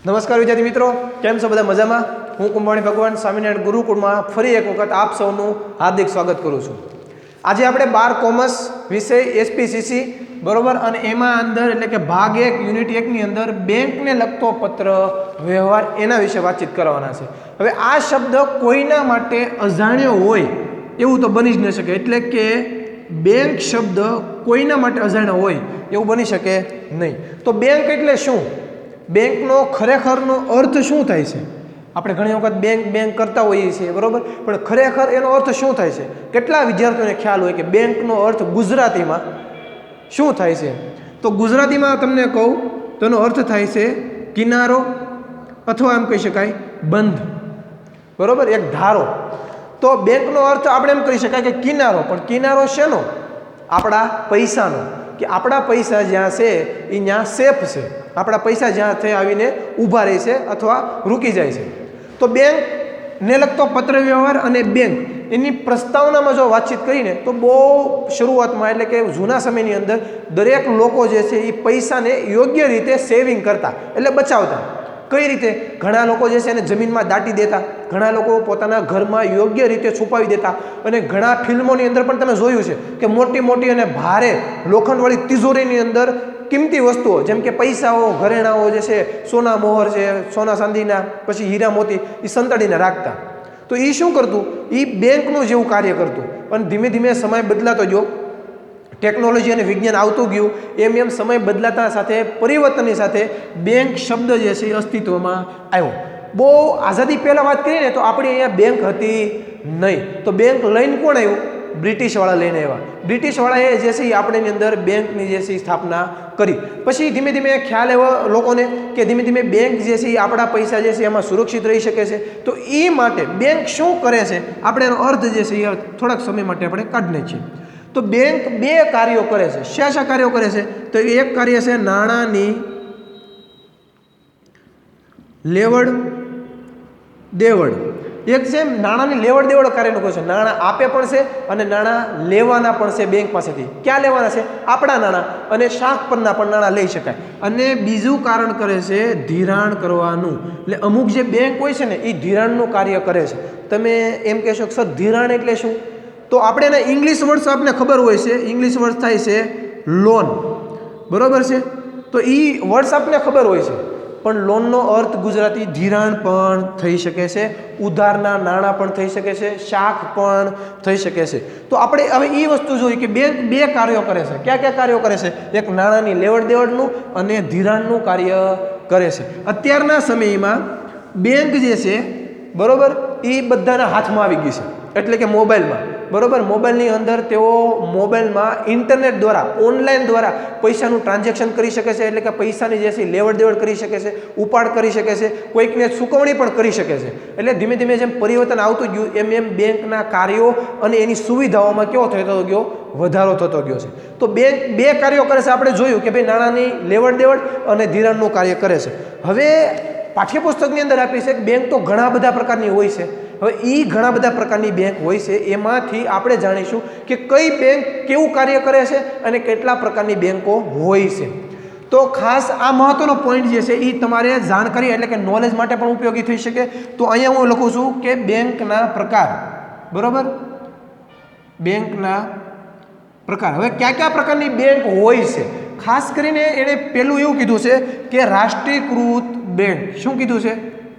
નમસ્કાર વિદ્યાર્થી મિત્રો, કેમ છો બધા? મજામાં? હું કુંભાણી ભગવાન સ્વામિનારાયણ ગુરુકુળમાં ફરી એક વખત આપ સૌનું હાર્દિક સ્વાગત કરું છું. આજે આપણે 12 કોમર્સ વિષય એસપીસીસી બરોબર, અને એમાં અંદર એટલે કે ભાગ 1 યુનિટ 1 ની અંદર બેંકને લગતો પત્ર વ્યવહાર એના વિશે વાતચીત કરવાના છે. હવે આ શબ્દ કોઈના માટે અજાણ્યો હોય એવું તો બની જ ન શકે, એટલે કે બેંક શબ્દ કોઈના માટે અજાણ્યો હોય એવું બની શકે નહીં. તો બેંક એટલે શું? બેંકનો ખરેખરનો અર્થ શું થાય છે? આપણે ઘણી વખત બેંક કરતા હોઈએ છીએ બરોબર, પણ ખરેખર એનો અર્થ શું થાય છે? કેટલા વિદ્યાર્થીઓને ખ્યાલ હોય કે બેંકનો અર્થ ગુજરાતીમાં શું થાય છે? તો ગુજરાતીમાં તમને કહું તો એનો અર્થ થાય છે કિનારો, અથવા એમ કહી શકાય બંધ, બરોબર, એક ધારો. તો બેંકનો અર્થ આપણે એમ કહી શકાય કે કિનારો, પણ કિનારો શેનો? આપણા પૈસાનો, કે આપણા પૈસા જ્યાં છે એ ત્યાં સેફ છે. આપણા પૈસા જ્યાં થઈ આવીને ઊભા રહે છે અથવા રૂકી જાય છે. તો બેંકને લગતો પત્ર વ્યવહાર અને બેંક એની પ્રસ્તાવનામાં જો વાતચીત કરીને તો બહુ શરૂઆતમાં એટલે કે જૂના સમયની અંદર દરેક લોકો જે છે એ પૈસાને યોગ્ય રીતે સેવિંગ કરતા, એટલે બચાવતા. કઈ રીતે? ઘણા લોકો જે છે એને જમીનમાં દાટી દેતા, ઘણા લોકો પોતાના ઘરમાં યોગ્ય રીતે છુપાવી દેતા, અને ઘણા ફિલ્મોની અંદર પણ તમે જોયું છે કે મોટી મોટી અને ભારે લોખંડવાળી તિજોરીની અંદર કિંમતી વસ્તુઓ જેમ કે પૈસાઓ, ઘરેણાઓ જે છે, સોના મોહર છે, સોના ચાંદીના, પછી હીરા મોતી, એ સંતાડીને રાખતા. તો એ શું કરતું? એ બેંકનું જેવું કાર્ય કરતું. પણ ધીમે ધીમે સમય બદલાતો ગયો, ટેકનોલોજી અને વિજ્ઞાન આવતું ગયું, એમ સમય બદલાતા સાથે પરિવર્તનની સાથે બેંક શબ્દ જે છે એ અસ્તિત્વમાં આવ્યો. બહુ આઝાદી પહેલાં વાત કરીએ ને તો આપણી અહીંયા બેંક હતી નહીં. તો બેંક લઈને કોણ આવ્યું? બ્રિટિશવાળા લઈને આવ્યા. બ્રિટિશવાળાએ જે છે એ આપણેની અંદર બેંકની જે છે એ સ્થાપના કરી. પછી ધીમે ધીમે ખ્યાલ આવ્યો લોકોને કે ધીમે ધીમે બેંક જે છે એ આપણા પૈસા જે છે એમાં સુરક્ષિત રહી શકે છે. તો એ માટે બેંક શું કરે છે આપણે એનો અર્થ જે છે એ થોડાક સમય માટે આપણે કાઢીએ છીએ. તો બેંક બે કાર્યો કરે છે. શા કાર્યો કરે છે? તો એક કાર્ય છે નાણાંની લેવડ દેવડ. એક છે નાણાંની લેવડ દેવડ કાર્યનું કહે છે. નાણાં આપે પણ છે અને નાણાં લેવાના પણ છે બેંક પાસેથી. ક્યાં લેવાના છે? આપણા નાણાં, અને શાખ પરના પણ નાણાં લઈ શકાય. અને બીજું કારણ કરે છે ધિરાણ કરવાનું. એટલે અમુક જે બેંક હોય છે ને એ ધિરાણનું કાર્ય કરે છે. તમે એમ કહેશો કે સર ધિરાણ એટલે શું? તો આપણે એના ઇંગ્લિશ વર્ડ્સ આપણને ખબર હોય છે. ઇંગ્લિશ વર્ડ્સ થાય છે લોન, બરોબર છે? તો એ વર્ડ્સ આપણને ખબર હોય છે, પણ લોનનો અર્થ ગુજરાતી ધિરાણ પણ થઈ શકે છે, ઉધારના નાણાં પણ થઈ શકે છે, શાખ પણ થઈ શકે છે. તો આપણે હવે એ વસ્તુ જોઈએ કે બેંક બે કાર્યો કરે છે. કયા કયા કાર્યો કરે છે? એક નાણાંની લેવડ દેવડનું અને ધિરાણનું કાર્ય કરે છે. અત્યારના સમયમાં બેંક જે છે બરોબર એ બધાના હાથમાં આવી ગઈ છે, એટલે કે મોબાઈલમાં, બરોબર. મોબાઈલની અંદર તેઓ મોબાઈલમાં ઇન્ટરનેટ દ્વારા, ઓનલાઈન દ્વારા પૈસાનું ટ્રાન્ઝેક્શન કરી શકે છે, એટલે કે પૈસાની જે છે લેવડ દેવડ કરી શકે છે, ઉપાડ કરી શકે છે, કોઈકને ચૂકવણી પણ કરી શકે છે. એટલે ધીમે ધીમે જેમ પરિવર્તન આવતું ગયું એમ બેંકના કાર્યો અને એની સુવિધાઓમાં કેવો થતો ગયો? વધારો થતો ગયો છે. તો બેંક બે કાર્યો કરે છે. આપણે જોયું કે ભાઈ નાણાંની લેવડ દેવડ અને ધિરાણનું કાર્ય કરે છે. હવે પાઠ્યપુસ્તકની અંદર આપી છે કે બેંક તો ઘણા બધા પ્રકારની હોય છે. હવે એ ઘણા બધા પ્રકારની બેંક હોય છે, એમાંથી આપણે જાણીશું કે કઈ બેંક કેવું કાર્ય કરે છે અને કેટલા પ્રકારની બેંકો હોય છે. તો ખાસ આ મહત્વનો પોઈન્ટ જે છે એ તમારે જાણકારી એટલે કે નોલેજ માટે પણ ઉપયોગી થઈ શકે. તો અહીંયા હું લખું છું કે બેંકના પ્રકાર, બરોબર, બેંકના પ્રકાર. હવે કયા કયા પ્રકારની બેંક હોય છે? ખાસ કરીને એણે પહેલું એવું કીધું છે કે રાષ્ટ્રીયકૃત બેંક. શું કીધું છે?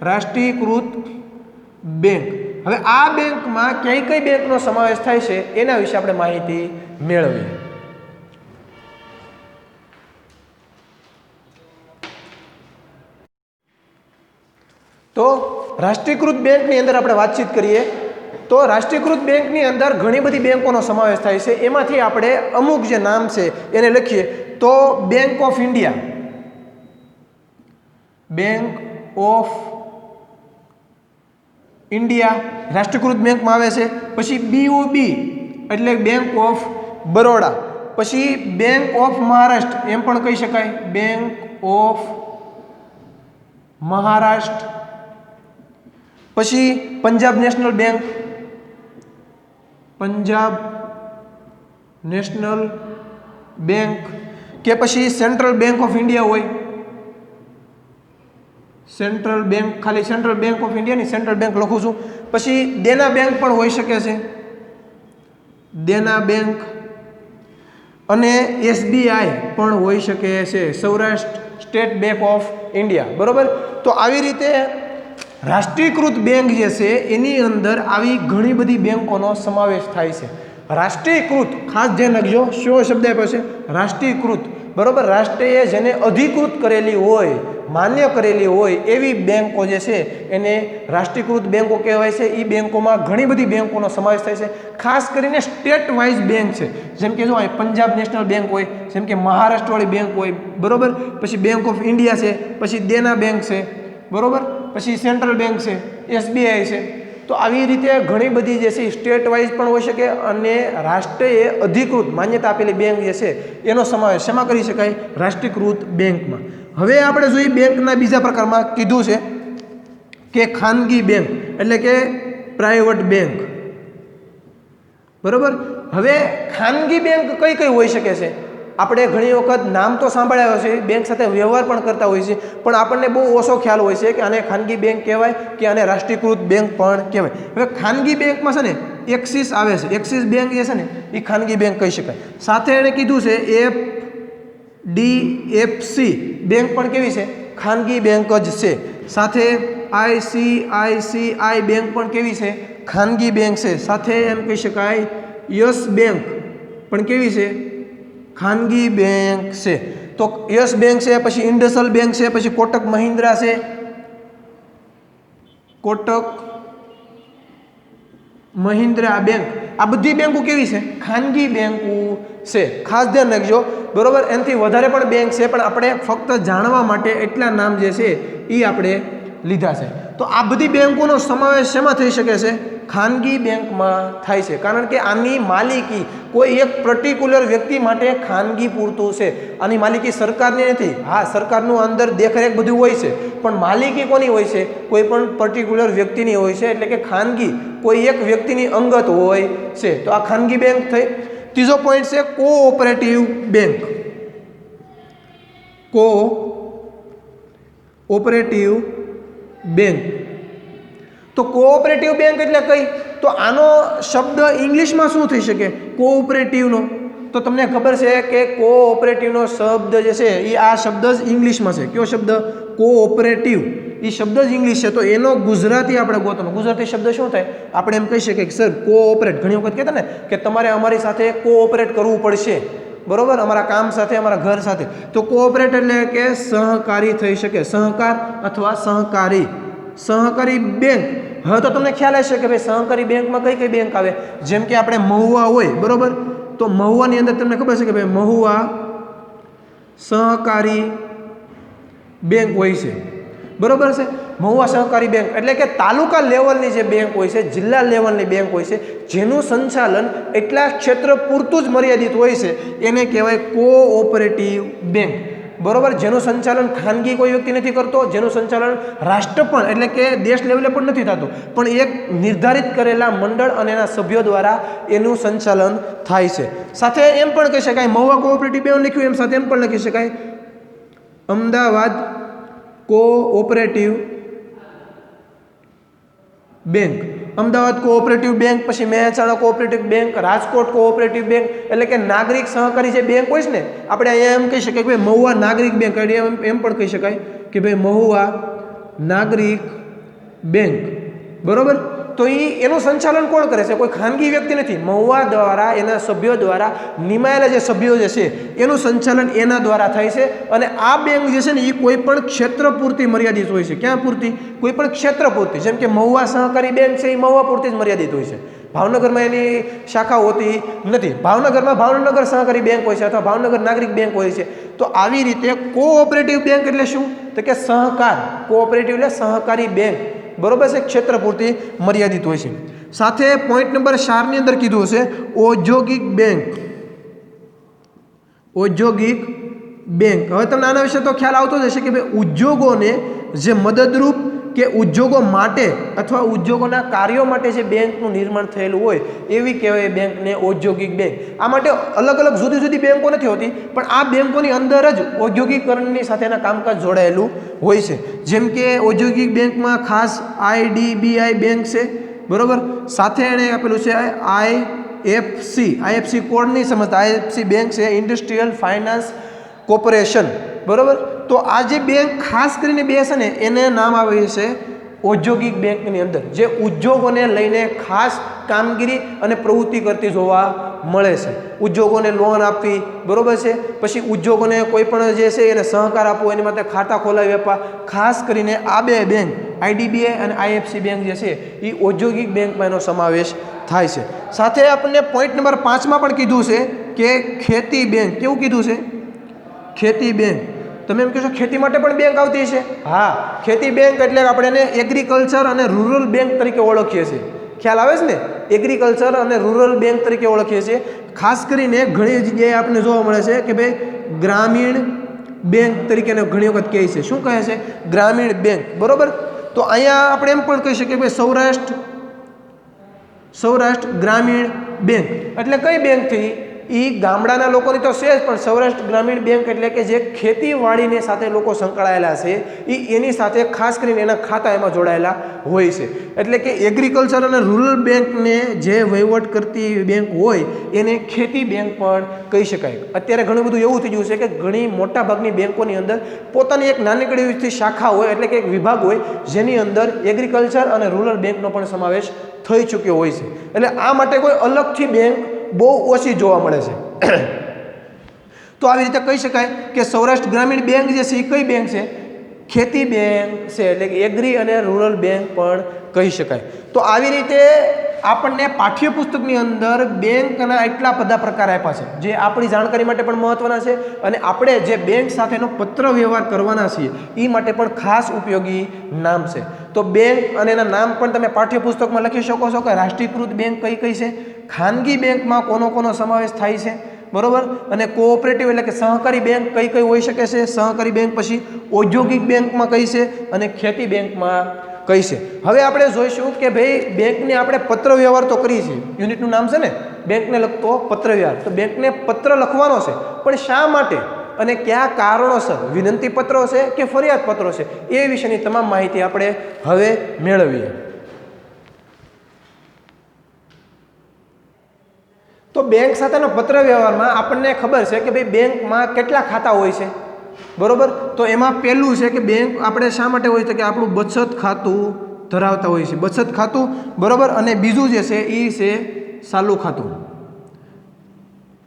રાષ્ટ્રીયકૃત બેંક. હવે આ બેંકમાં કઈ કઈ બેંકનો સમાવેશ થાય છે એના વિશે આપણે માહિતી મેળવીએ. તો રાષ્ટ્રીયકૃત બેંકની અંદર આપણે વાતચીત કરીએ તો રાષ્ટ્રીયકૃત બેંકની અંદર ઘણી બધી બેંકોનો સમાવેશ થાય છે. એમાંથી આપણે અમુક જે નામ છે એને લખીએ તો Bank of India, Bank of India રાષ્ટ્રીયકૃત બેંકમાં આવે છે. પછી BOB એટલે બેંક ઓફ બરોડા. પછી બેંક ઓફ મહારાષ્ટ્ર એમ પણ કહી શકાય, બેંક ઓફ મહારાષ્ટ્ર. પછી Punjab National Bank, Punjab National Bank, કે પછી સેન્ટ્રલ બેંક ઓફ ઇન્ડિયા હોય, સેન્ટ્રલ બેંક, ખાલી સેન્ટ્રલ બેંક ઓફ ઇન્ડિયાની સેન્ટ્રલ બેંક લખું છું. પછી દેના બેંક પણ હોઈ શકે છે, દેના બેંક, અને SBI પણ હોઈ શકે છે, Saurashtra state bank of India. બરોબર. તો આવી રીતે રાષ્ટ્રીયકૃત બેંક જે છે એની અંદર આવી ઘણી બધી બેંકોનો સમાવેશ થાય છે. રાષ્ટ્રીયકૃત ખાસ ધ્યાન રાખજો, શું શબ્દ આપ્યો છે? રાષ્ટ્રીયકૃત. બરોબર. રાષ્ટ્રીય જેને અધિકૃત કરેલી હોય, માન્ય કરેલી હોય એવી બેંકો જે છે એને રાષ્ટ્રીયકૃત બેંકો કહેવાય છે. એ બેંકોમાં ઘણી બધી બેંકોનો સમાવેશ થાય છે. ખાસ કરીને સ્ટેટ વાઇઝ બેંક છે, જેમ કે જો અહીં પંજાબ નેશનલ બેંક હોય, જેમ કે મહારાષ્ટ્રવાળી બેંક હોય. બરોબર. પછી બેંક ઓફ ઇન્ડિયા છે, પછી દેના બેંક છે. બરોબર. પછી સેન્ટ્રલ બેંક છે, SBI છે. તો આવી રીતે ઘણી બધી જે છે સ્ટેટ વાઇઝ પણ હોઈ શકે અને રાષ્ટ્રીય અધિકૃત માન્યતા આપેલી બેંક જે છે એનો સમાવેશ શેમાં કરી શકાય? રાષ્ટ્રીયકૃત બેંકમાં. હવે આપણે જોઈએ બેંકના બીજા પ્રકારમાં કીધું છે કે ખાનગી બેંક એટલે કે પ્રાઇવેટ બેંક. બરોબર. હવે ખાનગી બેંક કઈ કઈ હોઈ શકે છે? આપણે ઘણી વખત નામ તો સાંભળ્યા હોય છે, બેંક સાથે વ્યવહાર પણ કરતા હોય છે, પણ આપણને બહુ ઓછો ખ્યાલ હોય છે કે આને ખાનગી બેંક કહેવાય કે આને રાષ્ટ્રીયકૃત બેંક પણ કહેવાય. હવે ખાનગી બેંકમાં છે ને એક્સિસ આવે છે, એક્સિસ બેંક જે છે ને એ ખાનગી બેંક કહી શકાય. સાથે એણે કીધું છે FDFC બેંક પણ કેવી છે? ખાનગી બેંક જ છે. સાથે ICICI બેંક પણ કેવી છે? ખાનગી બેંક છે. સાથે એમ કહી શકાય યસ બેંક પણ કેવી છે? ખાનગી બેંક છે. તો યસ બેંક છે, પછી ઇન્ડસલ બેંક છે, પછી કોટક મહિન્દ્રા છે, કોટક મહિન્દ્રા બેંક. આ બધી બેંકો કેવી છે? ખાનગી બેંકો છે. ખાસ ધ્યાન રાખજો. બરોબર. એનાથી વધારે પણ બેંક છે, પણ આપણે ફક્ત જાણવા માટે એટલા નામ જે છે એ આપણે લીધા છે. તો આ બધી બેંકોનો સમાવેશ શેમાં થઈ શકે છે? ખાનગી બેંકમાં થાય છે. કારણ કે આની માલિકી કોઈ એક પર્ટિક્યુલર વ્યક્તિ માટે ખાનગી પૂરતું છે. આની માલિકી સરકારની નથી. હા, સરકારનું અંદર દેખરેખ બધું હોય છે, પણ માલિકી કોની હોય છે? કોઈ પણ પર્ટિક્યુલર વ્યક્તિની હોય છે. એટલે કે ખાનગી કોઈ એક વ્યક્તિની અંગત હોય છે. તો આ ખાનગી બેંક થઈ. ત્રીજો પોઈન્ટ છે કોઓપરેટિવ બેંક. Cooperative bank. તો કોઓપરેટિવ બેંક એટલે કઈ? તો આનો શબ્દ ઇંગ્લિશમાં શું થઈ શકે કોઓપરેટિવનો? તો તમને ખબર છે કે કોઓપરેટિવનો શબ્દ જે છે એ આ શબ્દ જ ઇંગ્લિશમાં છે. કયો શબ્દ? કોઓપરેટિવ. એ શબ્દ જ ઇંગ્લિશ છે. તો એનો ગુજરાતી આપણે ગોતવાનો. ગુજરાતી શબ્દ શું થાય? આપણે એમ કહી શકીએ કે સર કોઓપરેટ. ઘણી વખત કહેતા ને કે તમારે અમારી સાથે કોઓપરેટ કરવું પડશે. બરોબર. અમારા કામ સાથે, અમારા ઘર સાથે. તો કોઓપરેટ એટલે કે સહકારી થઈ શકે. સહકાર અથવા સહકારી. સહકારી બેંક. હવે તો તમને ખ્યાલ હશે કે ભાઈ સહકારી બેંકમાં કઈ કઈ બેંક આવે? જેમ કે આપણે મહુવા હોય. બરોબર. તો મહુવાની અંદર તમને ખબર છે કે ભાઈ મહુવા સહકારી બેંક હોય છે. બરોબર છે. મહુવા સહકારી બેંક એટલે કે તાલુકા લેવલની જે બેંક હોય છે, જિલ્લા લેવલની બેંક હોય છે, જેનું સંચાલન એટલા ક્ષેત્ર પૂરતું જ મર્યાદિત હોય છે, એને કહેવાય કોઓપરેટિવ બેંક. બરોબર. જેનું સંચાલન ખાનગી કોઈ વ્યક્તિ નથી કરતો, જેનું સંચાલન રાષ્ટ્ર પણ એટલે કે દેશ લેવલે પણ નથી થતું, પણ એક નિર્ધારિત કરેલા મંડળ અને એના સભ્યો દ્વારા એનું સંચાલન થાય છે. સાથે એમ પણ કહી શકાય મહુવા કોઓપરેટિવ બેંક લખ્યું એમ સાથે એમ પણ લખી શકાય Ahmedabad Cooperative Bank. Ahmedabad Cooperative Bank, પછી Mehsana Cooperative Bank, Rajkot Cooperative Bank. એટલે કે નાગરિક સહકારી જે બેંક હોય છે ને, આપણે અહીંયા એમ કહી શકીએ કે ભાઈ મહુવા નાગરિક બેંક. એમ પણ કહી શકાય કે ભાઈ મહુવા નાગરિક બેંક. બરોબર. તો એનું સંચાલન કોણ કરે છે? કોઈ ખાનગી વ્યક્તિ નથી. મહુવા દ્વારા એના સભ્યો દ્વારા નિમાયેલા જે સભ્યો જે છે એનું સંચાલન એના દ્વારા થાય છે. અને આ બેંક જે છે ને એ કોઈ પણ ક્ષેત્ર પૂરતી મર્યાદિત હોય છે. ક્યાં પૂરતી? કોઈ પણ ક્ષેત્ર પૂરતી. જેમ કે મહુવા સહકારી બેંક છે એ મહુવા પૂરતી જ મર્યાદિત હોય છે. ભાવનગરમાં એની શાખા હોતી નથી. ભાવનગરમાં ભાવનગર સહકારી બેંક હોય છે અથવા ભાવનગર નાગરિક બેંક હોય છે. તો આવી રીતે કોઓપરેટિવ બેંક એટલે શું? તો કે સહકાર. કોઓપરેટિવ એટલે સહકારી બેંક. બરોબર છે. ક્ષેત્ર પૂરતી મર્યાદિત હોય છે. સાથે પોઈન્ટ નંબર 4 ની અંદર કીધું છે ઔદ્યોગિક બેંક. ઔદ્યોગિક બેંક. હવે તમને આના વિશે તો ખ્યાલ આવતો જ હશે કે ભાઈ ઉદ્યોગોને જે મદદરૂપ કે ઉદ્યોગો માટે અથવા ઉદ્યોગોના કાર્યો માટે જે બેંકનું નિર્માણ થયેલું હોય એવી કહેવાય બેંકને ઔદ્યોગિક બેંક. આ માટે અલગ અલગ જુદી જુદી બેંકો નથી હોતી, પણ આ બેંકોની અંદર જ ઔદ્યોગિકરણની સાથેના કામકાજ જોડાયેલું હોય છે. જેમ કે ઔદ્યોગિક બેંકમાં ખાસ IDBI બેંક છે, બરોબર. સાથે એણે આપેલું છે IFC કોડ નહીં સમજતા, IFC બેંક છે, ઇન્ડસ્ટ્રીયલ ફાઇનાન્સ કોર્પોરેશન, બરોબર. તો આ જે બેંક ખાસ કરીને બે છે ને એને નામ આવે છે ઔદ્યોગિક બેંકની અંદર, જે ઉદ્યોગોને લઈને ખાસ કામગીરી અને પ્રવૃત્તિ કરતી જોવા મળે છે. ઉદ્યોગોને લોન આપવી, બરોબર છે, પછી ઉદ્યોગોને કોઈ પણ જે છે એને સહકાર આપવો, એની માટે ખાતા ખોલાવી આપવા. ખાસ કરીને આ બે બેંક IDBI અને IFC બેંક જે છે એ ઔદ્યોગિક બેંકમાં એનો સમાવેશ થાય છે. સાથે આપણને પોઈન્ટ નંબર 5માં પણ કીધું છે કે ખેતી બેંક. કેવું કીધું છે? ખેતી બેંક. તમે એમ કહેશો ખેતી માટે પણ બેંક આવતી છે? હા, ખેતી બેંક એટલે આપણે એને એગ્રીકલ્ચર અને રૂરલ બેંક તરીકે ઓળખીએ છીએ. ખ્યાલ આવે છે ને? એગ્રીકલ્ચર અને રૂરલ બેંક તરીકે ઓળખીએ છીએ. ખાસ કરીને ઘણી જગ્યાએ આપણને જોવા મળે છે કે ભાઈ ગ્રામીણ બેંક તરીકે ઘણી વખત કહે છે. શું કહે છે? ગ્રામીણ બેંક, બરોબર. તો અહીંયા આપણે એમ પણ કહી શકીએ કે સૌરાષ્ટ્ર ગ્રામીણ બેંક એટલે કઈ બેંક થઈ? એ ગામડાના લોકોની તો છે જ, પણ સૌરાષ્ટ્ર ગ્રામીણ બેંક એટલે કે જે ખેતીવાડીની સાથે લોકો સંકળાયેલા છે એની સાથે ખાસ કરીને એના ખાતા એમાં જોડાયેલા હોય છે. એટલે કે એગ્રીકલ્ચર અને રૂરલ બેંકને જે વહીવટ કરતી બેંક હોય એને ખેતી બેંક પણ કહી શકાય. અત્યારે ઘણું બધું એવું થઈ ગયું છે કે ઘણી મોટાભાગની બેંકોની અંદર પોતાની એક નાનકડી એવી શાખા હોય, એટલે કે એક વિભાગ હોય જેની અંદર એગ્રીકલ્ચર અને રૂરલ બેંકનો પણ સમાવેશ થઈ ચૂક્યો હોય છે. એટલે આ માટે કોઈ અલગથી બેંક બહુ ઓછી જોવા મળે છે. તો આવી રીતે કહી શકાય કે સૌરાષ્ટ્ર ગ્રામીણ બેંક જે છે એ કઈ બેંક છે? ખેતી બેંક છે, એટલે કે એગ્રી અને રૂરલ બેંક પણ કહી શકાય. તો આવી રીતે આપણને પાઠ્યપુસ્તકની અંદર બેંકના એટલા બધા પ્રકાર આપ્યા છે જે આપણી જાણકારી માટે પણ મહત્વના છે, અને આપણે જે બેંક સાથેનો પત્ર વ્યવહાર કરવાના છીએ એ માટે પણ ખાસ ઉપયોગી નામ છે. તો બેંક અને એના નામ પણ તમે પાઠ્યપુસ્તકમાં લખી શકો છો કે રાષ્ટ્રીયકૃત બેંક કઈ કઈ છે, ખાનગી બેંકમાં કોનો સમાવેશ થાય છે, બરોબર, અને કોઓપરેટિવ એટલે કે સહકારી બેંક કઈ કઈ હોઈ શકે છે, સહકારી બેંક, પછી ઔદ્યોગિક બેંકમાં કઈ છે અને ખેતી બેંકમાં કઈ છે. હવે આપણે જોઈશું કે ભાઈ બેંકને આપણે પત્ર વ્યવહાર તો કરીએ છીએ, યુનિટનું નામ છે ને બેંકને લગતો પત્ર વ્યવહાર. તો બેંકને પત્ર લખવાનો છે, પણ શા માટે અને કયા કારણોસર? વિનંતી પત્રો છે કે ફરિયાદ પત્રો છે? એ વિશેની તમામ માહિતી આપણે હવે મેળવીએ. તો બેંક સાથેનો પત્ર વ્યવહારમાં આપણને ખબર છે કે ભાઈ બેંકમાં કેટલા ખાતા હોય છે, બરોબર. તો એમાં પહેલું છે કે બેંક આપણે શા માટે હોય છે કે આપણું બચત ખાતું ધરાવતા હોય છે, બચત ખાતું, બરોબર. અને બીજું જે છે એ છે ચાલુ ખાતું,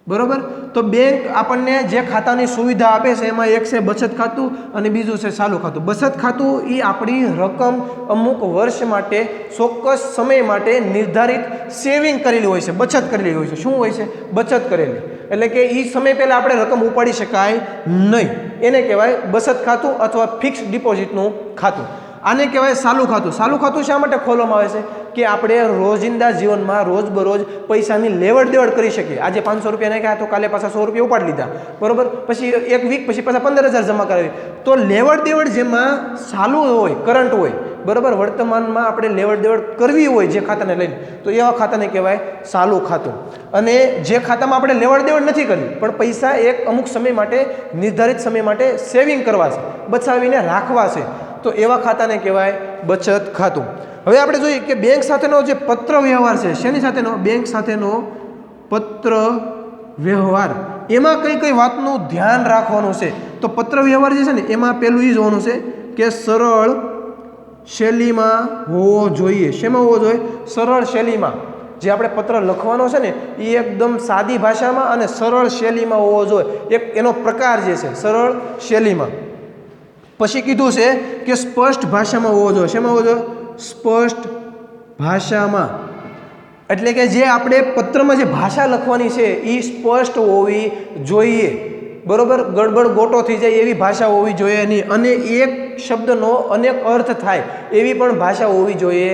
બરોબર. તો બેંક આપણને જે ખાતાની સુવિધા આપે છે એમાં એક છે બચત ખાતું અને બીજું છે ચાલુ ખાતું. બચત ખાતું એ આપણી રકમ અમુક વર્ષ માટે, ચોક્કસ સમય માટે નિર્ધારિત સેવિંગ કરેલી હોય છે, બચત કરેલી હોય છે. શું હોય છે? બચત કરેલી. એટલે કે એ સમય પહેલાં આપણે રકમ ઉપાડી શકાય નહીં, એને કહેવાય બચત ખાતું અથવા ફિક્સ ડિપોઝિટનું ખાતું. આને કહેવાય ચાલુ ખાતું. ચાલુ ખાતું શા માટે ખોલવામાં આવે છે? કે આપણે રોજિંદા જીવનમાં રોજબરોજ પૈસાની લેવડ દેવડ કરી શકીએ. આજે 500 રૂપિયા નાખ્યા તો કાલે પાછા 100 રૂપિયા ઉપાડી લીધા, બરોબર. પછી એક વીક પછી પાછા 15,000 જમા કરાવી. તો લેવડ દેવડ જેમાં ચાલુ હોય, કરંટ હોય, બરોબર, વર્તમાનમાં આપણે લેવડ દેવડ કરવી હોય જે ખાતાને લઈને, તો એવા ખાતાને કહેવાય ચાલુ ખાતું. અને જે ખાતામાં આપણે લેવડ દેવડ નથી કરવી, પણ પૈસા એક અમુક સમય માટે, નિર્ધારિત સમય માટે સેવિંગ કરવા છે, બચાવીને રાખવા છે, તો એવા ખાતાને કહેવાય બચત ખાતું. હવે આપણે જોઈએ કે બેંક સાથેનો જે પત્ર વ્યવહાર છે, શેની સાથેનો? બેંક સાથેનો પત્ર વ્યવહાર. એમાં કઈ કઈ વાતનું ધ્યાન રાખવાનું છે? તો પત્ર વ્યવહાર જે છે ને એમાં પહેલું એ જોવાનું છે કે સરળ શૈલીમાં હોવો જોઈએ. શેમાં હોવો જોઈએ? સરળ શૈલીમાં. જે આપણે પત્ર લખવાનો છે ને એ એકદમ સાદી ભાષામાં અને સરળ શૈલીમાં હોવો જોઈએ. એક એનો પ્રકાર જે છે સરળ શૈલીમાં. પછી કીધું છે કે સ્પષ્ટ ભાષામાં હોવો જોઈએ. શેમાં હોવો જોઈએ? સ્પષ્ટ ભાષામાં. એટલે કે જે આપણે પત્રમાં જે ભાષા લખવાની છે એ સ્પષ્ટ હોવી જોઈએ, બરોબર. ગડબડ ગોટો થઈ જાય એવી ભાષા હોવી જોઈએ નહીં. અને એક શબ્દનો અનેક અર્થ થાય એવી પણ ભાષા હોવી જોઈએ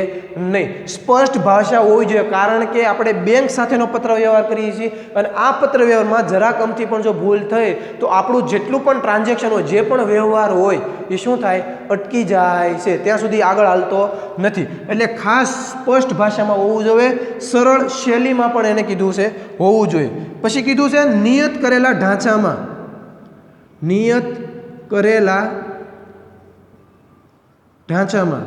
નહીં. સ્પષ્ટ ભાષા હોવી જોઈએ, કારણ કે આપણે બેંક સાથેનો પત્ર વ્યવહાર કરીએ છીએ અને આ પત્ર વ્યવહારમાં જરા કમથી પણ જો ભૂલ થઈ તો આપણું જેટલું પણ ટ્રાન્ઝેક્શન હોય, જે પણ વ્યવહાર હોય એ શું થાય? અટકી જાય છે, ત્યાં સુધી આગળ હાલતો નથી. એટલે ખાસ સ્પષ્ટ ભાષામાં હોવું જોઈએ, સરળ શૈલીમાં પણ એને કીધું છે હોવું જોઈએ. પછી કીધું છે નિયત કરેલા ઢાંચામાં, નિયત કરેલા ઢાંચામાં.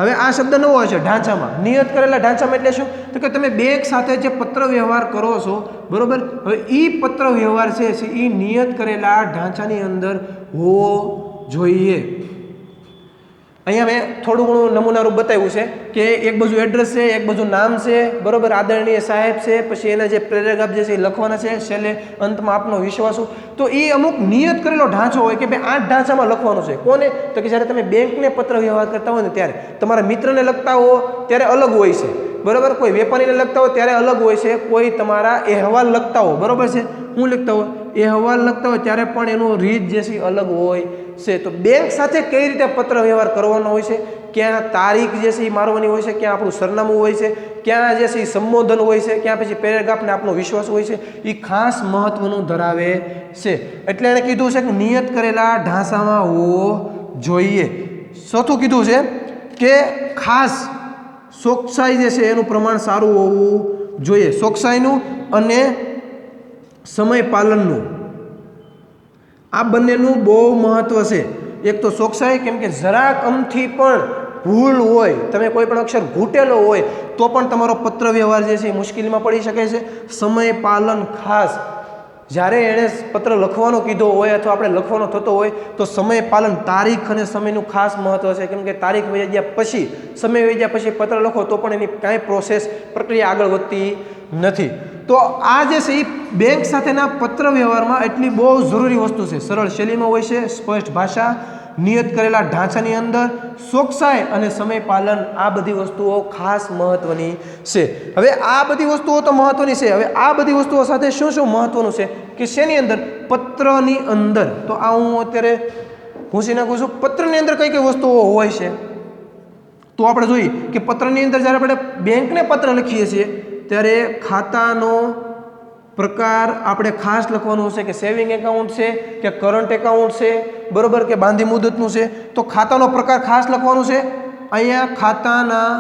હવે આ શબ્દ નવો હોય છે, ઢાંચામાં. નિયત કરેલા ઢાંચામાં એટલે શું? તો કે તમે બેંક સાથે જે પત્ર વ્યવહાર કરો છો, બરોબર, હવે એ પત્ર વ્યવહાર છે એ નિયત કરેલા ઢાંચાની અંદર હોવો જોઈએ. અહીંયા મેં થોડું ઘણું નમૂનારૂપ બતાવ્યું છે કે એક બાજુ એડ્રેસ છે, એક બાજુ નામ છે, બરોબર, આદરણીય સાહેબ છે, પછી એના જે પેરેગ્રાફ જે છે એ લખવાના છે, છેલ્લે અંતમાં આપનો વિશ્વાસુ. તો એ અમુક નિયત કરેલો ઢાંચો હોય કે ભાઈ આ ઢાંચામાં લખવાનું છે. કોને? તો કે જ્યારે તમે બેંકને પત્ર વ્યવહાર કરતા હોય ને ત્યારે, તમારા મિત્રને લખતા હો ત્યારે અલગ હોય છે, બરોબર, કોઈ વેપારીને લખતા હોય ત્યારે અલગ હોય છે, કોઈ તમારા અહેવાલ લખતા હો, બરોબર છે, હું લખતા હોય અહેવાલ લખતા હોય ત્યારે પણ એનું રીત જે છે અલગ હોય છે. તો બેંક સાથે કઈ રીતે પત્ર વ્યવહાર કરવાનો હોય છે, ક્યાં તારીખ જે છે એ મારવાની હોય છે, ક્યાં આપણું સરનામું હોય છે, ક્યાં જે છે એ સંબોધન હોય છે, ક્યાં પછી પેરેગ્રાફને આપણો વિશ્વાસ હોય છે, એ ખાસ મહત્વનું ધરાવે છે. એટલે એણે કીધું છે કે નિયત કરેલા ઢાંચામાં હોવો જોઈએ. ચોથું કીધું છે કે ખાસ ચોકસાઈ જે છે એનું પ્રમાણ સારું હોવું જોઈએ. ચોકસાઈનું અને સમય પાલનનું, આ બંનેનું બહુ મહત્વ છે. એક તો ચોકસાઈ, કેમ કે જરાક અમથી પણ ભૂલ હોય, તમે કોઈ પણ અક્ષર ઘૂંટેલો હોય તો પણ તમારો પત્ર વ્યવહાર જે છે એ મુશ્કેલીમાં પડી શકે છે. સમય પાલન ખાસ, જ્યારે એણે પત્ર લખવાનો કીધો હોય અથવા આપણે લખવાનો થતો હોય તો સમય પાલન, તારીખ અને સમયનું ખાસ મહત્વ છે. કેમ કે તારીખ વહી ગયા પછી, સમય વહી ગયા પછી પત્ર લખો તો પણ એની કાંઈ પ્રોસેસ, પ્રક્રિયા આગળ વધતી નથી. તો આ જે છે એ બેંક સાથેના પત્ર વ્યવહારમાં એટલી બહુ જરૂરી વસ્તુ છે. સરળ શૈલીમાં હોય છે, સ્પષ્ટ ભાષા, નિયત કરેલા ઢાંચાની અંદર ચોકસાઈ અને સમય પાલન, આ બધી વસ્તુઓ ખાસ મહત્વની છે. હવે આ બધી વસ્તુઓ તો મહત્વની છે. હવે આ બધી વસ્તુઓ સાથે શું શું મહત્વનું છે કે શેની અંદર? પત્રની અંદર. તો આ હું અત્યારે ભૂસી નાખું છું. પત્રની અંદર કઈ કઈ વસ્તુઓ હોય છે તો આપણે જોઈએ કે પત્રની અંદર જ્યારે આપણે બેંકને પત્ર લખીએ છીએ ત્યારે ખાતાનો પ્રકાર આપણે ખાસ લખવાનું છે કે સેવિંગ એકાઉન્ટ છે કે કરંટ એકાઉન્ટ છે, બરોબર, કે બાંધી મુદતનું છે. તો ખાતાનો પ્રકાર ખાસ લખવાનું છે. અહીંયા ખાતાના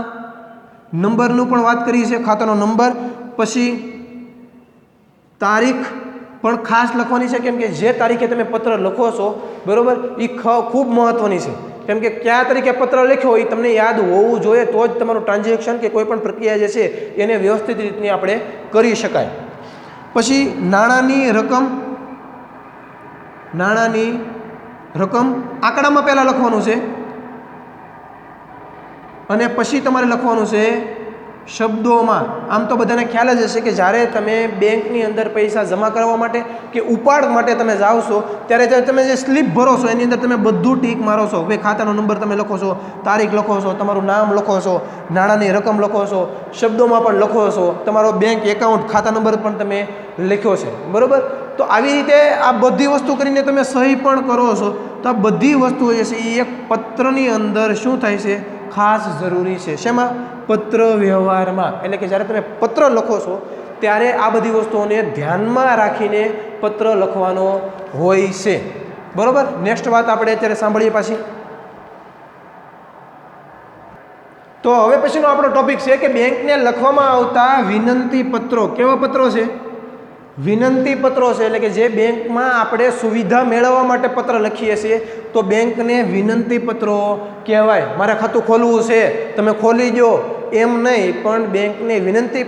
નંબરનું પણ વાત કરી છે, ખાતાનો નંબર. પછી તારીખ પણ ખાસ લખવાની છે, કેમ કે જે તારીખે તમે પત્ર લખો છો, બરોબર, એ ખૂબ મહત્વની છે. કેમ કે કયા તારીખે પત્ર લખ્યો એ તમને યાદ હોવું જોઈએ, તો જ તમારું ટ્રાન્ઝેક્શન કે કોઈ પણ પ્રક્રિયા જે છે એને વ્યવસ્થિત રીતની આપણે કરી શકાય. પછી નાણાંની રકમ આંકડામાં પહેલાં લખવાનું છે અને પછી તમારે લખવાનું છે શબ્દોમાં. આમ તો બધાને ખ્યાલ જ હશે કે જ્યારે તમે બેંકની અંદર પૈસા જમા કરવા માટે કે ઉપાડ માટે તમે જાઓ છો ત્યારે તમે જે સ્લીપ ભરો છો એની અંદર તમે બધું ટીક મારો છો. ભાઈ ખાતાનો નંબર તમે લખો છો, તારીખ લખો છો, તમારું નામ લખો છો, નાણાંની રકમ લખો છો, શબ્દોમાં પણ લખો છો, તમારો બેંક એકાઉન્ટ ખાતા નંબર પણ તમે લખ્યો છે, બરાબર. તો આવી રીતે આ બધી વસ્તુ કરીને તમે સહી પણ કરો છો. તો આ બધી વસ્તુઓ જે છે એ એક પત્રની અંદર શું થાય છે? ખાસ જરૂરી છે. શેમાં? પત્ર વ્યવહારમાં. એટલે કે જ્યારે તમે પત્ર લખો છો ત્યારે આ બધી વસ્તુઓને ધ્યાનમાં રાખીને પત્ર લખવાનો હોય છે, બરોબર. નેક્સ્ટ વાત આપણે અત્યારે સાંભળીએ પાછી. તો હવે પછીનો આપણો ટોપિક છે કે બેંકને લખવામાં આવતા વિનંતી પત્રો. કેવા પત્રો છે? વિનંતી પત્રો છે. એટલે કે જે બેંકમાં આપણે સુવિધા મેળવવા માટે પત્ર લખીએ છીએ તો બેંકને વિનંતી પત્રો કહેવાય. મારે ખાતું ખોલવું છે, તમે ખોલી દો એમ નહીં, પણ બેંકને વિનંતી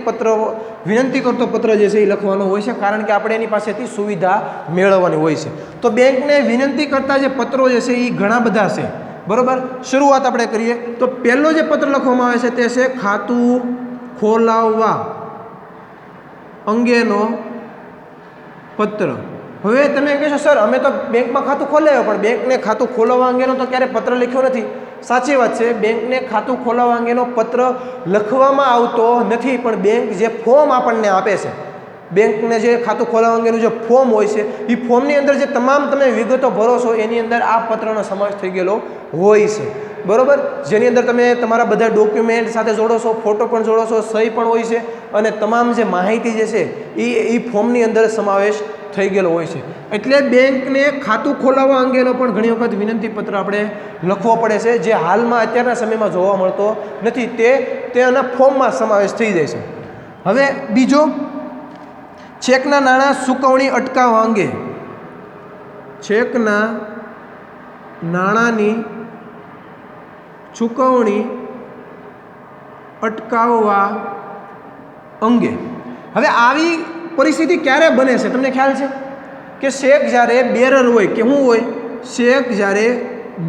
કરતો પત્ર જે છે એ લખવાનો હોય છે, કારણ કે આપણે એની પાસેથી સુવિધા મેળવવાની હોય છે. તો બેંકને વિનંતી કરતા જે પત્રો જે છે એ ઘણા બધા છે, બરોબર. શરૂઆત આપણે કરીએ તો પહેલો જે પત્ર લખવામાં આવે છે તે છે ખાતું ખોલાવવા અંગેનો પત્ર. હવે તમે કહેશો સર અમે તો બેંકમાં ખાતું ખોલાવ્યું પણ બેંકને ખાતું ખોલાવવા અંગેનો તો ક્યારે પત્ર લખ્યો નથી. સાચી વાત છે, બેંકને ખાતું ખોલાવવા અંગેનો પત્ર લખવામાં આવતો નથી, પણ બેંક જે ફોર્મ આપણને આપે છે, બેંકને જે ખાતું ખોલાવવા અંગેનું જે ફોર્મ હોય છે એ ફોર્મની અંદર જે તમામ તમે વિગતો ભરો છો એની અંદર આ પત્રનો સમાવેશ થઈ ગયેલો હોય છે, બરાબર. જેની અંદર તમે તમારા બધા ડોક્યુમેન્ટ સાથે જોડો છો, ફોટો પણ જોડો છો, સહી પણ હોય છે અને તમામ જે માહિતી જે છે એ ફોર્મની અંદર સમાવેશ થઈ ગયેલો હોય છે. એટલે બેંકને ખાતું ખોલાવવા અંગેનો પણ ઘણી વખત વિનંતી પત્ર આપણે લખવો પડે છે, જે હાલમાં અત્યારના સમયમાં જોવા મળતો નથી. તેના ફોર્મમાં સમાવેશ થઈ જાય છે. હવે બીજો, ચેકના નાણાં ચૂકવણી અટકાવવા અંગે. ચેકના નાણાંની ચૂકવણી અટકાવવા અંગે. હવે આવી પરિસ્થિતિ ક્યારે બને છે તમને ખ્યાલ છે કે ચેક જ્યારે બેરર હોય, કે શું હોય, ચેક જ્યારે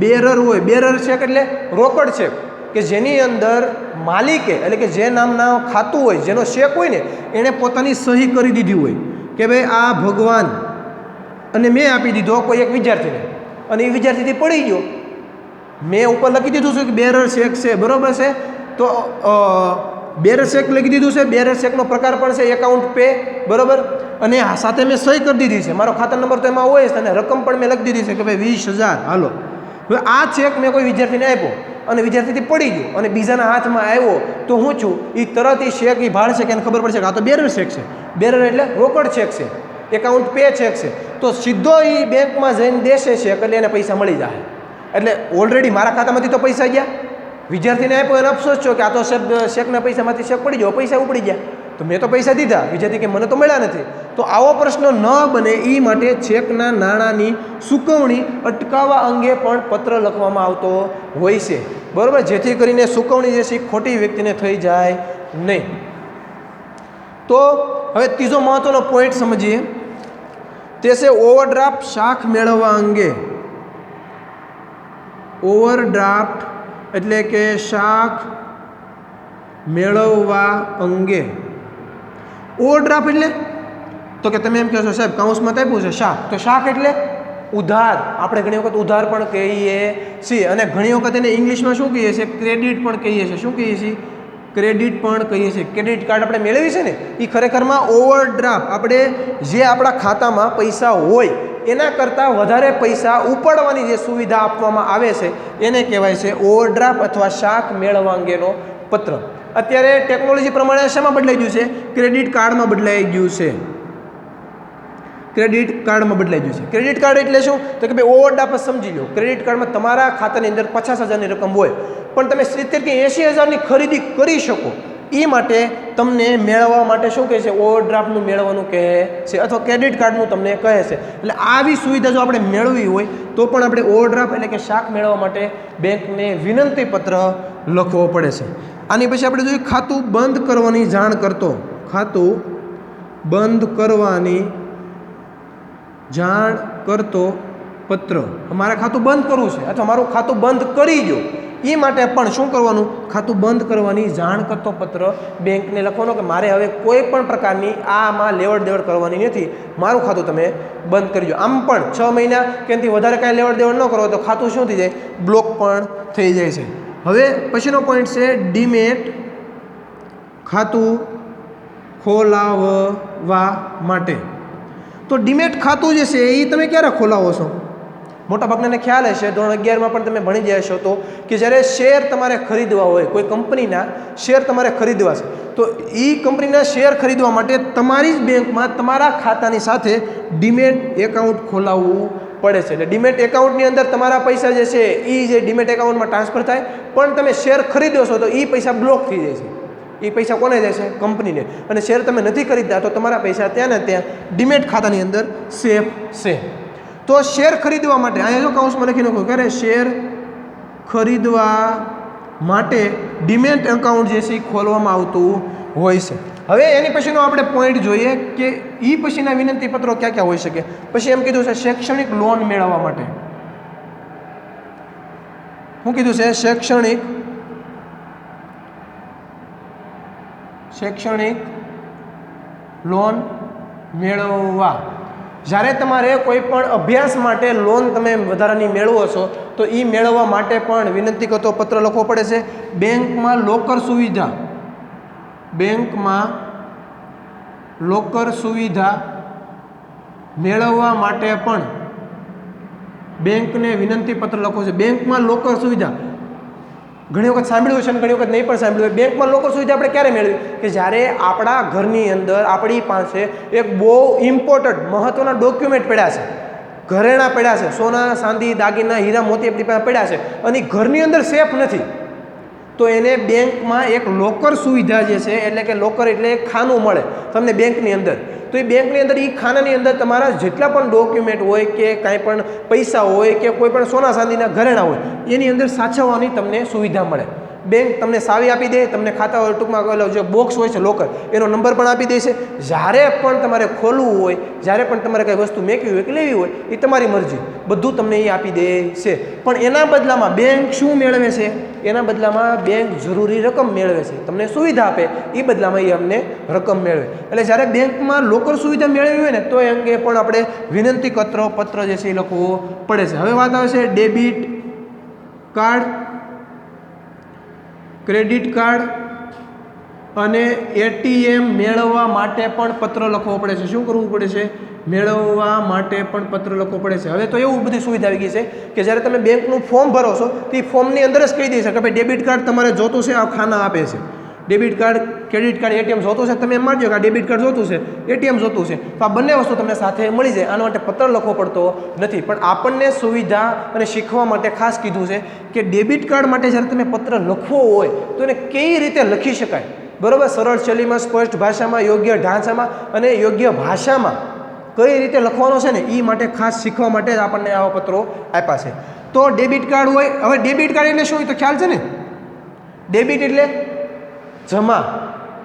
બેરર હોય. બેરર ચેક એટલે રોકડ ચેક કે જેની અંદર માલિકે એટલે કે જે નામના ખાતું હોય, જેનો ચેક હોય ને એણે પોતાની સહી કરી દીધી હોય કે ભાઈ આ ભગવાન અને મેં આપી દીધો કોઈ એક વિદ્યાર્થીને, અને એ વિદ્યાર્થીથી પડી ગયો, મેં ઉપર લખી દીધું છે કે બેરર ચેક છે, બરાબર છે. તો બેરર ચેક લખી દીધું છે, બેરર ચેકનો પ્રકાર પણ છે એકાઉન્ટ પે, બરાબર, અને સાથે મેં સહી કરી દીધી છે, મારો ખાતા નંબર તો એમાં હોય જ, અને રકમ પણ મેં લખી દીધી છે કે ભાઈ 20,000 હાલો. હવે આ ચેક મેં કોઈ વિદ્યાર્થીને આપ્યો અને વિદ્યાર્થીથી પડી ગયો અને બીજાના હાથમાં આવ્યો, તો હું છું એ તરત એ ચેક એ ભાળશે કે એને ખબર પડશે કે આ તો બેરર ચેક છે. બેરર એટલે રોકડ ચેક છે, એકાઉન્ટ પે ચેક છે, તો સીધો એ બેંકમાં જઈને દેશે ચેક એટલે એને પૈસા મળી જાય. એટલે ઓલરેડી મારા ખાતામાંથી તો પૈસા ગયા, વિદ્યાર્થીને આપ્યો એને અફસોસ છો કે આ તો ચેકના પૈસામાંથી ચેક પડી ગયો, પૈસા ઉપડી ગયા, તો મેં તો પૈસા દીધા, વિદ્યાર્થી કે મને તો મળ્યા નથી. તો આવો પ્રશ્ન ન બને એ માટે ચેકના નાણાંની ચૂકવણી અટકાવવા અંગે પણ પત્ર લખવામાં આવતો હોય છે, બરાબર, જેથી કરીને ચૂકવણી જે છે ખોટી વ્યક્તિને થઈ જાય નહીં. તો હવે ત્રીજો મહત્વનો પોઈન્ટ સમજીએ, તે છે ઓવરડ્રાફ્ટ શાખ મેળવવા અંગે. ઓવરડ્રાફ્ટ એટલે કે શાખ મેળવવા અંગે. ઓવરડ્રાફ્ટ એટલે તો કે તમે એમ કહેશો સાહેબ કાઉન્સમાં આપ્યું છે શાખ, તો શાખ એટલે ઉધાર. આપણે ઘણી વખત ઉધાર પણ કહીએ છીએ, અને ઘણી વખત એને ઇંગ્લિશમાં શું કહીએ છીએ, ક્રેડિટ પણ કહીએ છીએ. શું કહીએ છીએ? ક્રેડિટ પણ કહીએ છીએ. ક્રેડિટ કાર્ડ આપણે મેળવી છે ને એ ખરેખરમાં ઓવરડ્રાફ્ટ, આપણે જે આપણા ખાતામાં પૈસા હોય એના કરતાં વધારે પૈસા ઉપાડવાની જે સુવિધા આપવામાં આવે છે એને કહેવાય છે ઓવરડ્રાફ્ટ અથવા શાખ મેળવવા અંગેનો પત્ર. અત્યારે ટેકનોલોજી પ્રમાણે શેમાં બદલાઈ ગયું છે? ક્રેડિટ કાર્ડમાં બદલાઈ ગયું છે. ક્રેડિટ કાર્ડમાં બદલાઈ ગયું છે. ક્રેડિટ કાર્ડ એટલે શું? તો કે ભાઈ ઓવરડ્રાફ્ટ સમજી લો, ક્રેડિટ કાર્ડમાં તમારા ખાતાની અંદર 50,000ની રકમ હોય પણ તમે 70 કે 80,000ની ખરીદી કરી શકો, એ માટે તમને મેળવવા માટે શું કહે છે? ઓવરડ્રાફ્ટનું મેળવવાનું કહે છે, અથવા ક્રેડિટ કાર્ડનું તમને કહે છે. એટલે આવી સુવિધા જો આપણે મેળવી હોય તો પણ આપણે ઓવરડ્રાફ્ટ એટલે કે શાખ મેળવવા માટે બેંકને વિનંતી પત્ર લખવો પડે છે. આની પછી આપણે જોઈએ ખાતું બંધ કરવાની જાણ કરતો. ખાતું બંધ કરવાની જાણ કરતો પત્ર. મારે ખાતું બંધ કરવું છે અથવા મારું ખાતું બંધ કરી દો, એ માટે પણ શું કરવાનું? ખાતું બંધ કરવાની જાણ કરતો પત્ર બેંકને લખવાનો કે મારે હવે કોઈ પણ પ્રકારની આમાં લેવડ દેવડ કરવાની નથી, મારું ખાતું તમે બંધ કરી દો. આમ પણ 6 મહિના કે એનાથી વધારે કાંઈ લેવડ દેવડ ન કરો તો ખાતું શું થઈ જાય? બ્લોક પણ થઈ જાય છે. હવે પછીનો પોઈન્ટ છે ડીમેટ ખાતું ખોલાવવા માટે. તો ડીમેટ ખાતું જે છે એ તમે ક્યારે ખોલાવો છો? મોટાભાગનાને ખ્યાલ હશે, ધોરણ 11માં પણ તમે ભણી ગયા હશો તો કે જ્યારે શેર તમારે ખરીદવા હોય, કોઈ કંપનીના શેર તમારે ખરીદવા છે, તો એ કંપનીના શેર ખરીદવા માટે તમારી જ બેંકમાં તમારા ખાતાની સાથે ડીમેટ એકાઉન્ટ ખોલાવવું પડે છે. એટલે ડીમેટ એકાઉન્ટની અંદર તમારા પૈસા જે છે એ જે ડીમેટ એકાઉન્ટમાં ટ્રાન્સફર થાય, પણ તમે શેર ખરીદો છો તો એ પૈસા બ્લોક થઈ જાય છે. એ પૈસા કોને જાય છે? કંપનીને. અને શેર તમે નથી ખરીદતા તો તમારા પૈસા ત્યાં ને ત્યાં ડીમેટ ખાતાની અંદર સેફ છે. તો શેર ખરીદવા માટે અહીંયા જો કાઉન્સમાં લખી નાખો ક્યારે શેર ખરીદવા માટે ડીમેટ એકાઉન્ટ જે છે એ ખોલવામાં આવતું હોય છે. હવે એની પછીનો આપણે પોઈન્ટ જોઈએ કે એ પછીના વિનંતી પત્રો ક્યાં ક્યાં હોઈ શકે. પછી એમ કીધું છે શૈક્ષણિક લોન મેળવવા માટે. શું કીધું છે? શૈક્ષણિક લોન મેળવવા. જ્યારે તમારે કોઈ પણ અભ્યાસ માટે લોન તમે વધારાની મેળવો છો તો એ મેળવવા માટે પણ વિનંતી કરતો પત્ર લખવો પડે છે. બેંકમાં લોકર સુવિધા, બેંકમાં લોકર સુવિધા મેળવવા માટે પણ બેંકને વિનંતી પત્ર લખો છે. બેંકમાં લોકર સુવિધા ઘણી વખત સાંભળ્યું છે અને ઘણી વખત નહીં પણ સાંભળ્યું હોય. બેંકમાં લોકર સુવિધા આપણે ક્યારે મેળવી? કે જ્યારે આપણા ઘરની અંદર આપણી પાસે એક બહુ ઇમ્પોર્ટન્ટ મહત્ત્વના ડોક્યુમેન્ટ પડ્યા છે, ઘરેણાં પડ્યા છે, સોના ચાંદી દાગીના હીરા મોતી આપણી પાસે પડ્યા છે અને ઘરની અંદર સેફ નથી, તો એને બેંકમાં એક લોકર સુવિધા જે છે, એટલે કે લોકર એટલે એક ખાનું મળે તમને બેંકની અંદર. તો એ બેંકની અંદર એ ખાનાની અંદર તમારા જેટલા પણ ડોક્યુમેન્ટ હોય કે કાંઈ પણ પૈસા હોય કે કોઈ પણ સોના ચાંદીના ઘરેણાં હોય એની અંદર સાચવવાની તમને સુવિધા મળે. બેંક તમને સાવી આપી દે, તમને ખાતા હોય ટૂંકમાં જે બોક્સ હોય છે લોકર એનો નંબર પણ આપી દે છે. જ્યારે પણ તમારે ખોલવું હોય, જ્યારે પણ તમારે કંઈ વસ્તુ મેકવી હોય કે લેવી હોય એ તમારી મરજી, બધું તમને એ આપી દે છે. પણ એના બદલામાં બેંક શું મેળવે છે? એના બદલામાં બેંક જરૂરી રકમ મેળવે છે, તમને સુવિધા આપે એ બદલામાં એ અમને રકમ મેળવે. એટલે જ્યારે બેંકમાં લોકર સુવિધા મેળવી હોય ને તો એ અંગે પણ આપણે વિનંતી પત્ર જે છે એ લખવો પડે છે. હવે વાત આવે છે ડેબિટ કાર્ડ, ક્રેડિટ કાર્ડ અને એટીએમ મેળવવા માટે પણ પત્ર લખવો પડે છે. શું કરવું પડે છે? મેળવવા માટે પણ પત્ર લખવો પડે છે. હવે તો એવું બધી સુવિધા આવી ગઈ છે કે જ્યારે તમે બેંકનું ફોર્મ ભરો છો તો એ ફોર્મની અંદર જ કહી દે છે કે ભાઈ ડેબિટ કાર્ડ તમારે જોતું છે, આ ખાના આપે છે. Debit card, credit card, ATM જોતું છે, તમે એમ માનજો કે આ ડેબિટ કાર્ડ જોતું છે, એટીએમ જોતું છે, તો આ બંને વસ્તુ તમને સાથે મળી જાય. આના માટે પત્ર લખવો પડતો નથી. પણ આપણને સુવિધા અને શીખવા માટે ખાસ કીધું છે કે ડેબિટ કાર્ડ માટે જ્યારે તમે પત્ર લખવો હોય તો એને કઈ રીતે લખી શકાય, બરાબર, સરળ શૈલીમાં, સ્પષ્ટ ભાષામાં, યોગ્ય ઢાંચામાં અને યોગ્ય ભાષામાં કઈ રીતે લખવાનો છે ને એ માટે ખાસ શીખવા માટે જ આપણને આવા પત્રો આપ્યા છે. તો ડેબિટ કાર્ડ હોય. હવે ડેબિટ કાર્ડ એટલે શું? તો ખ્યાલ છે ને, ડેબિટ એટલે જમા.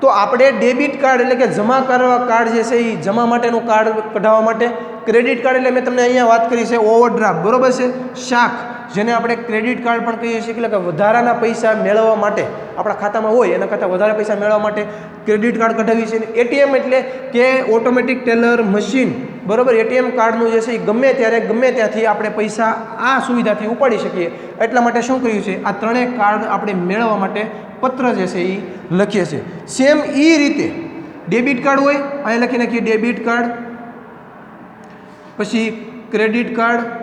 તો આપણે ડેબિટ કાર્ડ એટલે કે જમા કરવા કાર્ડ જે છે એ જમા માટેનું કાર્ડ કઢાવવા માટે. ક્રેડિટ કાર્ડ એટલે મેં તમને અહીંયા વાત કરી છે ઓવરડ્રાફ્ટ, બરોબર છે, શાખ, જેને આપણે ક્રેડિટ કાર્ડ પણ કહીએ છીએ, એટલે કે વધારાના પૈસા મેળવવા માટે આપણા ખાતામાં હોય એના કરતાં વધારે પૈસા મેળવવા માટે ક્રેડિટ કાર્ડ કઢાવીએ છીએ. એટીએમ એટલે કે ઓટોમેટિક ટેલર મશીન, બરાબર. એટીએમ કાર્ડનું જે છે એ ગમે ત્યારે ગમે ત્યાંથી આપણે પૈસા આ સુવિધાથી ઉપાડી શકીએ. એટલા માટે શું કર્યું છે, આ ત્રણેય કાર્ડ આપણે મેળવવા માટે પત્ર જે છે એ લખીએ છીએ. સેમ એ રીતે ડેબિટ કાર્ડ હોય, અહીં લખી નાખીએ ડેબિટ કાર્ડ, પછી ક્રેડિટ કાર્ડ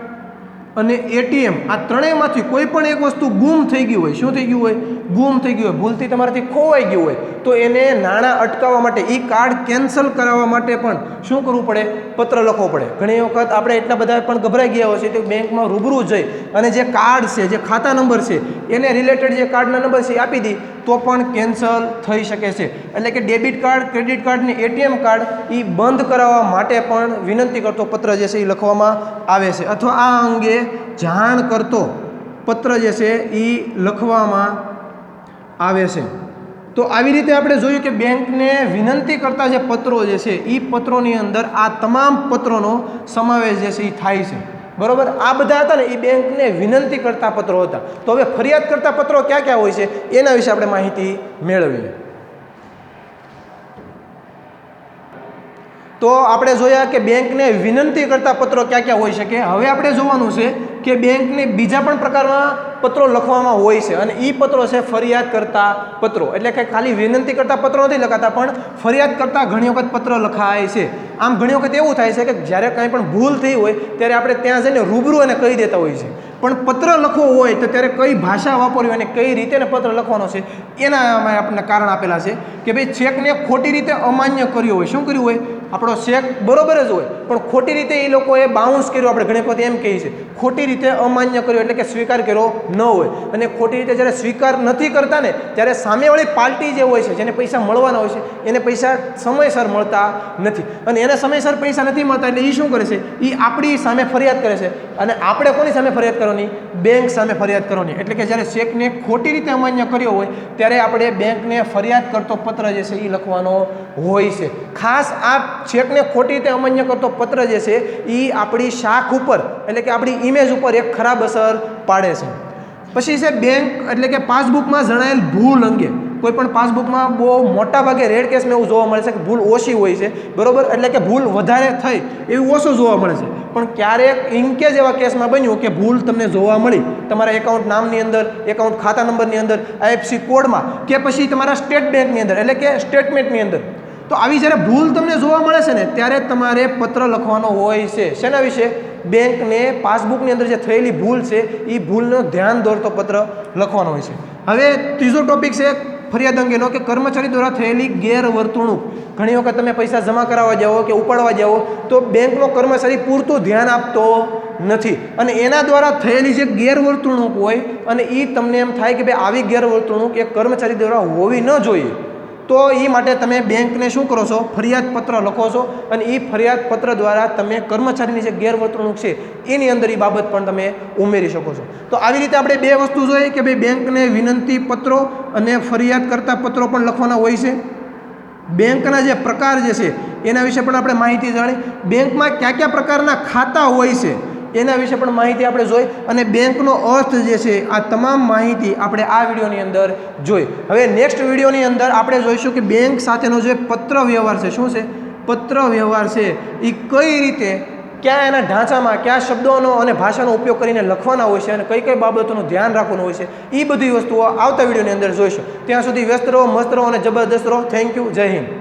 અને એટીએમ. આ ત્રણેયમાંથી કોઈ પણ એક વસ્તુ ગુમ થઈ ગયું હોય, શું થઈ ગયું હોય, ગુમ થઈ ગયું હોય, ભૂલથી તમારાથી ખોવાઈ ગયું હોય, તો એને નાણાં અટકાવવા માટે, એ કાર્ડ કેન્સલ કરાવવા માટે પણ શું કરવું પડે? પત્ર લખવો પડે. ઘણી વખત આપણે એટલા બધા પણ ગભરાઈ ગયા હોય છે તો બેંકમાં રૂબરૂ જઈ અને જે કાર્ડ છે, જે ખાતા નંબર છે એને રિલેટેડ જે કાર્ડના નંબર છે એ આપી દી તો પણ કેન્સલ થઈ શકે છે. એટલે કે ડેબિટ કાર્ડ, ક્રેડિટ કાર્ડ અને એટીએમ કાર્ડ એ બંધ કરાવવા માટે પણ વિનંતી કરતો પત્ર જે છે એ લખવામાં આવે છે, અથવા આ અંગે જાણ કરતો પત્ર જે છે એ લખવામાં આવે છે. તો આવી રીતે આપણે જોયું કે બેંકને વિનંતી કરતા જે પત્રો જે છે એ પત્રોની અંદર આ તમામ પત્રોનો સમાવેશ જે છે એ થાય છે, બરોબર. આ બધા હતા ને એ બેંકને વિનંતી કરતા પત્રો હતા. તો હવે ફરિયાદ કરતા પત્રો ક્યાં ક્યાં હોય છે એના વિશે આપણે માહિતી મેળવીએ. તો આપણે જોયા કે બેંકને વિનંતી કરતા પત્રો ક્યાં ક્યાં હોઈ શકે. હવે આપણે જોવાનું છે કે બેંકને બીજા પણ પ્રકારના પત્રો લખવામાં હોય છે અને એ પત્રો છે ફરિયાદ કરતા પત્રો. એટલે કે ખાલી વિનંતી કરતા પત્રો નથી લખાતા, પણ ફરિયાદ કરતા ઘણી વખત પત્ર લખાય છે. આમ ઘણી વખત એવું થાય છે કે જ્યારે કાંઈ પણ ભૂલ થઈ હોય ત્યારે આપણે ત્યાં જઈને રૂબરૂ એને કહી દેતા હોઈએ છીએ, પણ પત્ર લખવો હોય તો ત્યારે કઈ ભાષા વાપરવી અને કઈ રીતે પત્ર લખવાનો છે એના આપણને કારણ આપેલા છે કે ભાઈ ચેકને ખોટી રીતે અમાન્ય કર્યો હોય. શું કર્યું હોય? આપણો ચેક બરોબર જ હોય પણ ખોટી રીતે એ લોકોએ બાઉન્સ કર્યો, આપણે ઘણી વખત એમ કહીએ છીએ, ખોટી રીતે અમાન્ય કર્યો એટલે કે સ્વીકાર કર્યો ન હોય. અને ખોટી રીતે જ્યારે સ્વીકાર નથી કરતા ને ત્યારે સામેવાળી પાર્ટી જે હોય છે, જેને પૈસા મળવાના હોય છે, એને પૈસા સમયસર મળતા નથી. અને એને સમયસર પૈસા નથી મળતા એટલે એ શું કરે છે? એ આપણી સામે ફરિયાદ કરે છે. અને આપણે કોની સામે ફરિયાદ કરવાની? બેંક સામે ફરિયાદ કરવાની. એટલે કે જ્યારે ચેકને ખોટી રીતે અમાન્ય કર્યો હોય ત્યારે આપણે બેંકને ફરિયાદ કરતો પત્ર જે છે એ લખવાનો હોય છે. ખાસ આ ચેકને ખોટી રીતે અમાન્ય કરતો પત્ર જે છે એ આપણી શાખ ઉપર એટલે કે આપણી ઇમેજ ઉપર એક ખરાબ અસર પાડે છે. પછી છે બેંક એટલે કે પાસબુકમાં જણાયેલ ભૂલ અંગે. કોઈ પણ પાસબુકમાં બહુ મોટા ભાગે રેડ કેસમાં એવું જોવા મળે છે કે ભૂલ ઓછી હોય છે, બરોબર. એટલે કે ભૂલ વધારે થઈ એવું ઓછું જોવા મળે છે. પણ ક્યારેક ઇનકેસ એવા કેસમાં બન્યું કે ભૂલ તમને જોવા મળી તમારા એકાઉન્ટ નામની અંદર, એકાઉન્ટ ખાતા નંબરની અંદર, આઈએફએસસી કોડમાં કે પછી તમારા સ્ટેટ બેંકની અંદર એટલે કે સ્ટેટમેન્ટની અંદર, તો આવી જ્યારે ભૂલ તમને જોવા મળે છે ને ત્યારે તમારે પત્ર લખવાનો હોય છે. શેના વિશે? બેંકને પાસબુકની અંદર જે થયેલી ભૂલ છે એ ભૂલનો ધ્યાન દોરતો પત્ર લખવાનો હોય છે. હવે ત્રીજો ટોપિક છે ફરિયાદ અંગેનો કે કર્મચારી દ્વારા થયેલી ગેરવર્તણૂક. ઘણી વખત તમે પૈસા જમા કરાવવા જાઓ કે ઉપાડવા જાઓ તો બેંકનો કર્મચારી પૂરતું ધ્યાન આપતો નથી અને એના દ્વારા થયેલી જે ગેરવર્તણૂક હોય અને એ તમને એમ થાય કે ભાઈ આવી ગેરવર્તણૂક એક કર્મચારી દ્વારા હોવી ન જોઈએ, તો એ માટે તમે બેંકને શું કરો છો? ફરિયાદ પત્ર લખો છો અને એ ફરિયાદ પત્ર દ્વારા તમે કર્મચારીની જે ગેરવર્તણૂક છે એની અંદર એ બાબત પણ તમે ઉમેરી શકો છો. તો આવી રીતે આપણે બે વસ્તુ જોઈએ કે ભાઈ બેંકને વિનંતી પત્રો અને ફરિયાદ કરતા પત્રો પણ લખવાના હોય છે. બેંકના જે પ્રકાર જે છે એના વિશે પણ આપણે માહિતી જાણી. બેંકમાં કયા કયા પ્રકારના ખાતા હોય છે એના વિશે પણ માહિતી આપણે જોઈ અને બેંકનો અર્થ જે છે આ તમામ માહિતી આપણે આ વિડીયોની અંદર જોઈ. હવે નેક્સ્ટ વિડીયોની અંદર આપણે જોઈશું કે બેંક સાથેનો જે પત્ર વ્યવહાર છે, શું છે? પત્ર વ્યવહાર છે એ કઈ રીતે, ક્યાં એના ઢાંચામાં કયા શબ્દોનો અને ભાષાનો ઉપયોગ કરીને લખવાના હોય છે અને કઈ કઈ બાબતોનું ધ્યાન રાખવાનું હોય છે, એ બધી વસ્તુઓ આવતા વિડીયોની અંદર જોઈશું. ત્યાં સુધી વ્યસ્ત રહો, મસ્ત રહો અને જબરદસ્ત રહો. Thank you. જય હિન્દ.